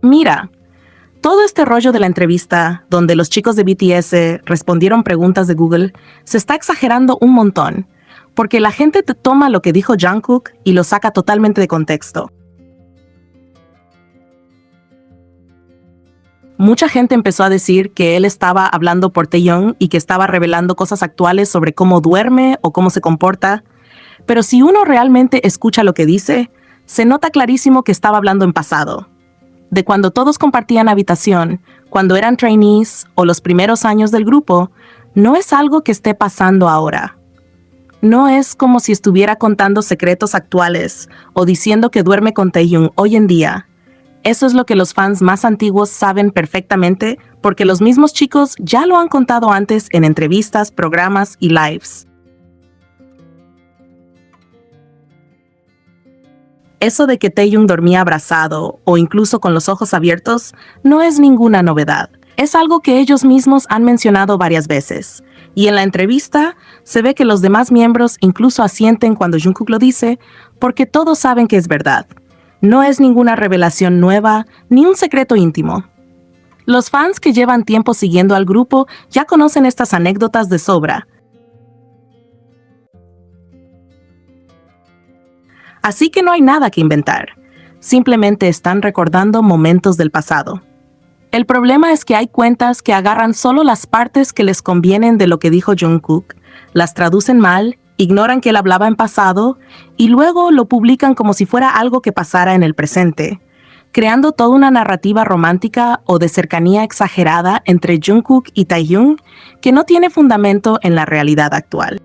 Mira, todo este rollo de la entrevista, donde los chicos de BTS respondieron preguntas de Google, se está exagerando un montón, porque la gente te toma lo que dijo Jungkook y lo saca totalmente de contexto. Mucha gente empezó a decir que él estaba hablando por Taehyung y que estaba revelando cosas actuales sobre cómo duerme o cómo se comporta, pero si uno realmente escucha lo que dice, se nota clarísimo que estaba hablando en pasado, de cuando todos compartían habitación, cuando eran trainees o los primeros años del grupo. No es algo que esté pasando ahora. No es como si estuviera contando secretos actuales o diciendo que duerme con Taehyung hoy en día. Eso es lo que los fans más antiguos saben perfectamente, porque los mismos chicos ya lo han contado antes en entrevistas, programas y lives. Eso de que Taehyung dormía abrazado o incluso con los ojos abiertos no es ninguna novedad. Es algo que ellos mismos han mencionado varias veces. Y en la entrevista se ve que los demás miembros incluso asienten cuando Jungkook lo dice, porque todos saben que es verdad. No es ninguna revelación nueva ni un secreto íntimo. Los fans que llevan tiempo siguiendo al grupo ya conocen estas anécdotas de sobra. Así que no hay nada que inventar. Simplemente están recordando momentos del pasado. El problema es que hay cuentas que agarran solo las partes que les convienen de lo que dijo Jungkook, las traducen mal, ignoran que él hablaba en pasado y luego lo publican como si fuera algo que pasara en el presente, creando toda una narrativa romántica o de cercanía exagerada entre Jungkook y Taehyung que no tiene fundamento en la realidad actual.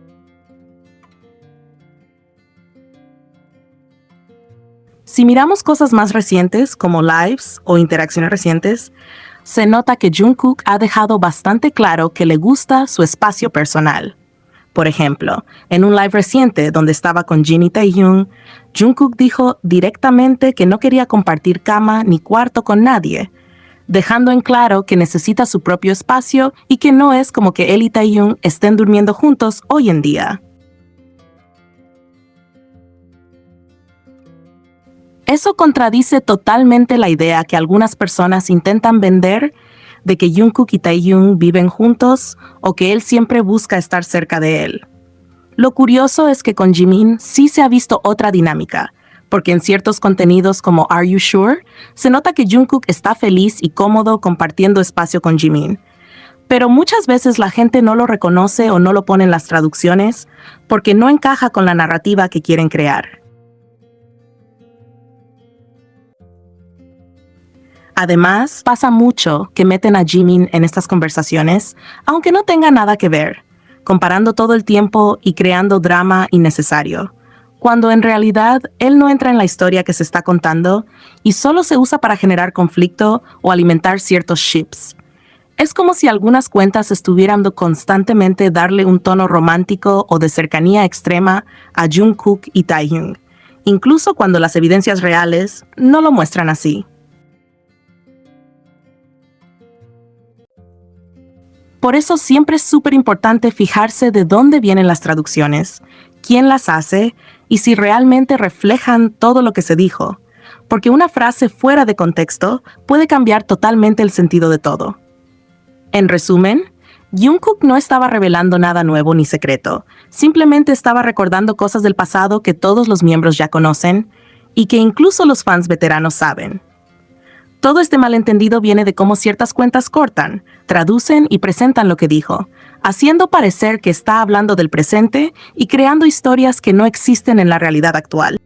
Si miramos cosas más recientes, como lives o interacciones recientes, se nota que Jungkook ha dejado bastante claro que le gusta su espacio personal. Por ejemplo, en un live reciente donde estaba con Jin y Taehyung, Jungkook dijo directamente que no quería compartir cama ni cuarto con nadie, dejando en claro que necesita su propio espacio y que no es como que él y Taehyung estén durmiendo juntos hoy en día. Eso contradice totalmente la idea que algunas personas intentan vender de que Jungkook y Taehyung viven juntos o que él siempre busca estar cerca de él. Lo curioso es que con Jimin sí se ha visto otra dinámica, porque en ciertos contenidos como Are You Sure, se nota que Jungkook está feliz y cómodo compartiendo espacio con Jimin. Pero muchas veces la gente no lo reconoce o no lo pone en las traducciones porque no encaja con la narrativa que quieren crear. Además, pasa mucho que meten a Jimin en estas conversaciones, aunque no tenga nada que ver, comparando todo el tiempo y creando drama innecesario, cuando en realidad él no entra en la historia que se está contando y solo se usa para generar conflicto o alimentar ciertos ships. Es como si algunas cuentas estuvieran constantemente darle un tono romántico o de cercanía extrema a Jungkook y Taehyung, incluso cuando las evidencias reales no lo muestran así. Por eso siempre es súper importante fijarse de dónde vienen las traducciones, quién las hace y si realmente reflejan todo lo que se dijo, porque una frase fuera de contexto puede cambiar totalmente el sentido de todo. En resumen, Jungkook no estaba revelando nada nuevo ni secreto, simplemente estaba recordando cosas del pasado que todos los miembros ya conocen y que incluso los fans veteranos saben. Todo este malentendido viene de cómo ciertas cuentas cortan, traducen y presentan lo que dijo, haciendo parecer que está hablando del presente y creando historias que no existen en la realidad actual.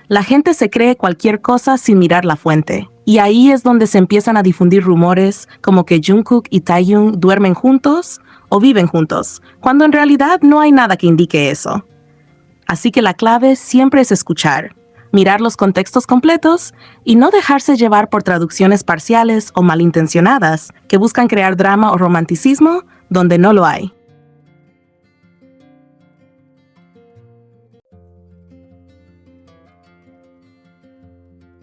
La gente se cree cualquier cosa sin mirar la fuente, y ahí es donde se empiezan a difundir rumores como que Jungkook y Taehyung duermen juntos o viven juntos, cuando en realidad no hay nada que indique eso. Así que la clave siempre es escuchar, mirar los contextos completos y no dejarse llevar por traducciones parciales o malintencionadas que buscan crear drama o romanticismo donde no lo hay.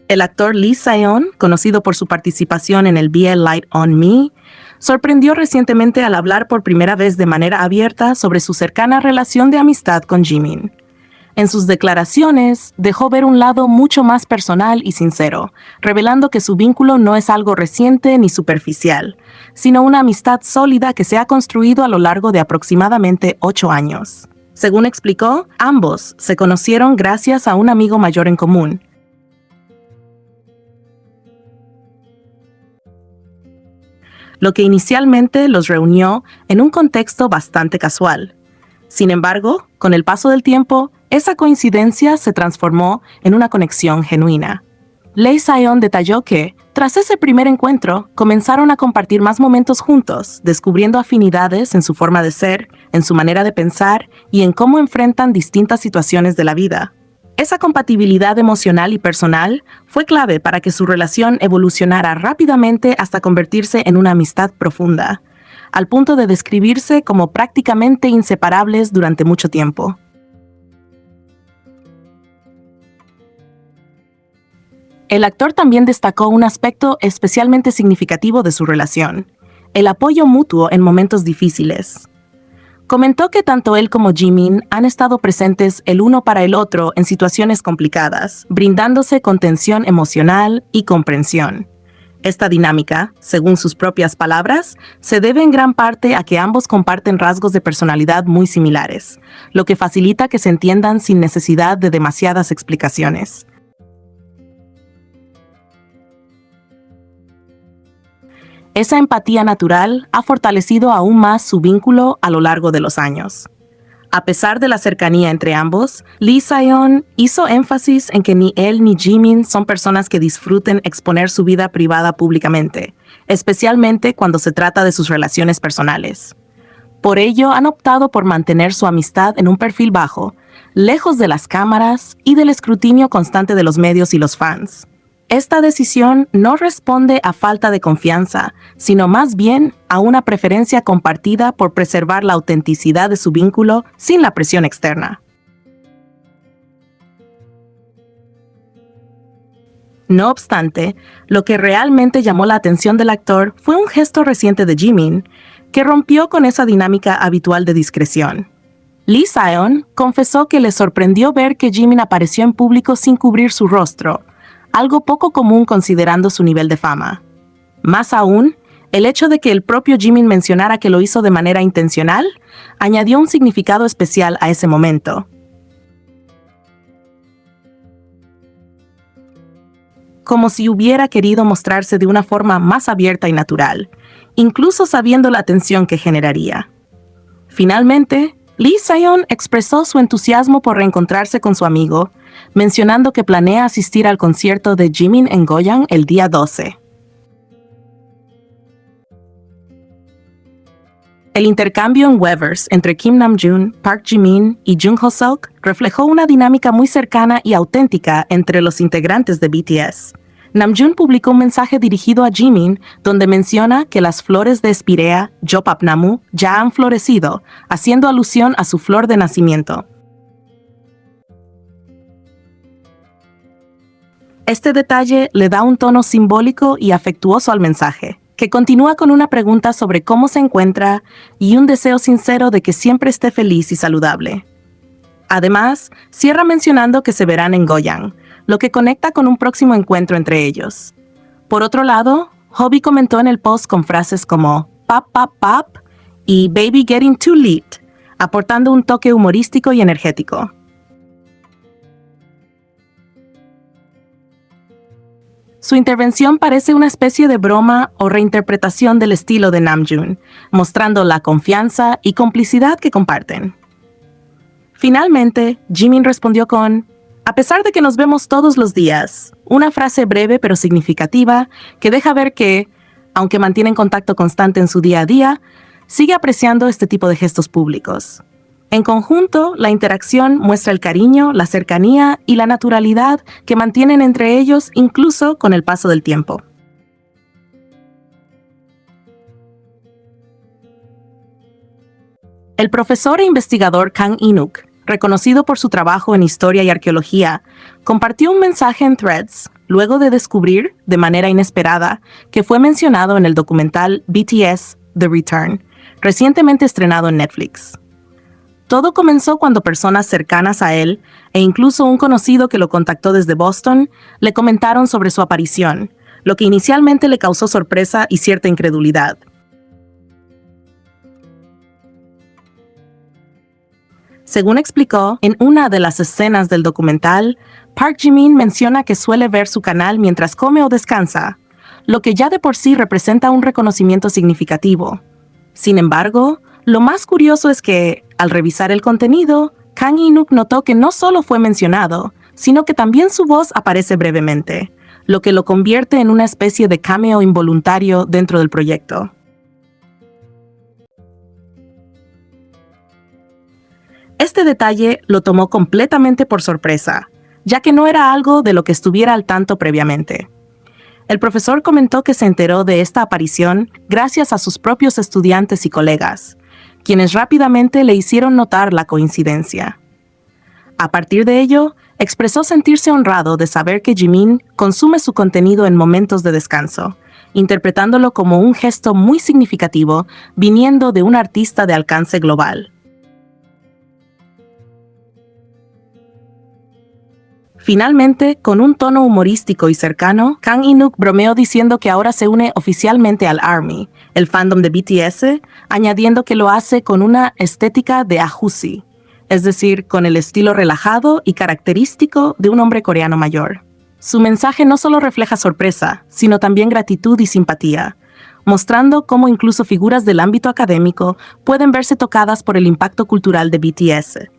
El actor Lee Se-yeon, conocido por su participación en el BL Light on Me, sorprendió recientemente al hablar por primera vez de manera abierta sobre su cercana relación de amistad con Jimin. En sus declaraciones, dejó ver un lado mucho más personal y sincero, revelando que su vínculo no es algo reciente ni superficial, sino una amistad sólida que se ha construido a lo largo de aproximadamente 8 años. Según explicó, ambos se conocieron gracias a un amigo mayor en común, lo que inicialmente los reunió en un contexto bastante casual. Sin embargo, con el paso del tiempo, esa coincidencia se transformó en una conexión genuina. Lee Sayon detalló que, tras ese primer encuentro, comenzaron a compartir más momentos juntos, descubriendo afinidades en su forma de ser, en su manera de pensar y en cómo enfrentan distintas situaciones de la vida. Esa compatibilidad emocional y personal fue clave para que su relación evolucionara rápidamente hasta convertirse en una amistad profunda, al punto de describirse como prácticamente inseparables durante mucho tiempo. El actor también destacó un aspecto especialmente significativo de su relación: el apoyo mutuo en momentos difíciles. Comentó que tanto él como Jimin han estado presentes el uno para el otro en situaciones complicadas, brindándose contención emocional y comprensión. Esta dinámica, según sus propias palabras, se debe en gran parte a que ambos comparten rasgos de personalidad muy similares, lo que facilita que se entiendan sin necesidad de demasiadas explicaciones. Esa empatía natural ha fortalecido aún más su vínculo a lo largo de los años. A pesar de la cercanía entre ambos, Lee Sayon hizo énfasis en que ni él ni Jimin son personas que disfruten exponer su vida privada públicamente, especialmente cuando se trata de sus relaciones personales. Por ello, han optado por mantener su amistad en un perfil bajo, lejos de las cámaras y del escrutinio constante de los medios y los fans. Esta decisión no responde a falta de confianza, sino más bien a una preferencia compartida por preservar la autenticidad de su vínculo sin la presión externa. No obstante, lo que realmente llamó la atención del actor fue un gesto reciente de Jimin, que rompió con esa dinámica habitual de discreción. Lee Sayon confesó que le sorprendió ver que Jimin apareció en público sin cubrir su rostro, algo poco común considerando su nivel de fama. Más aún, el hecho de que el propio Jimin mencionara que lo hizo de manera intencional, añadió un significado especial a ese momento. Como si hubiera querido mostrarse de una forma más abierta y natural, incluso sabiendo la tensión que generaría. Finalmente, Lee Sayon expresó su entusiasmo por reencontrarse con su amigo, mencionando que planea asistir al concierto de Jimin en Goyang el día 12. El intercambio en Weverse entre Kim Namjoon, Park Jimin y Jung Ho-seok reflejó una dinámica muy cercana y auténtica entre los integrantes de BTS. Namjoon publicó un mensaje dirigido a Jimin donde menciona que las flores de espirea, Jopapnamu, ya han florecido, haciendo alusión a su flor de nacimiento. Este detalle le da un tono simbólico y afectuoso al mensaje, que continúa con una pregunta sobre cómo se encuentra y un deseo sincero de que siempre esté feliz y saludable. Además, cierra mencionando que se verán en Goyang, lo que conecta con un próximo encuentro entre ellos. Por otro lado, Hobby comentó en el post con frases como "pap pap pap" y "baby getting too lit", aportando un toque humorístico y energético. Su intervención parece una especie de broma o reinterpretación del estilo de Namjoon, mostrando la confianza y complicidad que comparten. Finalmente, Jimin respondió con: "A pesar de que nos vemos todos los días", una frase breve pero significativa que deja ver que, aunque mantienen contacto constante en su día a día, sigue apreciando este tipo de gestos públicos. En conjunto, la interacción muestra el cariño, la cercanía y la naturalidad que mantienen entre ellos incluso con el paso del tiempo. El profesor e investigador Kang In-wook, reconocido por su trabajo en historia y arqueología, compartió un mensaje en Threads luego de descubrir, de manera inesperada, que fue mencionado en el documental BTS The Return, recientemente estrenado en Netflix. Todo comenzó cuando personas cercanas a él, e incluso un conocido que lo contactó desde Boston, le comentaron sobre su aparición, lo que inicialmente le causó sorpresa y cierta incredulidad. Según explicó, en una de las escenas del documental, Park Ji-min menciona que suele ver su canal mientras come o descansa, lo que ya de por sí representa un reconocimiento significativo. Sin embargo, lo más curioso es que, al revisar el contenido, Kang In-wook notó que no solo fue mencionado, sino que también su voz aparece brevemente, lo que lo convierte en una especie de cameo involuntario dentro del proyecto. Este detalle lo tomó completamente por sorpresa, ya que no era algo de lo que estuviera al tanto previamente. El profesor comentó que se enteró de esta aparición gracias a sus propios estudiantes y colegas, quienes rápidamente le hicieron notar la coincidencia. A partir de ello, expresó sentirse honrado de saber que Jimin consume su contenido en momentos de descanso, interpretándolo como un gesto muy significativo viniendo de un artista de alcance global. Finalmente, con un tono humorístico y cercano, Kang In-wook bromeó diciendo que ahora se une oficialmente al ARMY, el fandom de BTS, añadiendo que lo hace con una estética de ajusi, es decir, con el estilo relajado y característico de un hombre coreano mayor. Su mensaje no solo refleja sorpresa, sino también gratitud y simpatía, mostrando cómo incluso figuras del ámbito académico pueden verse tocadas por el impacto cultural de BTS.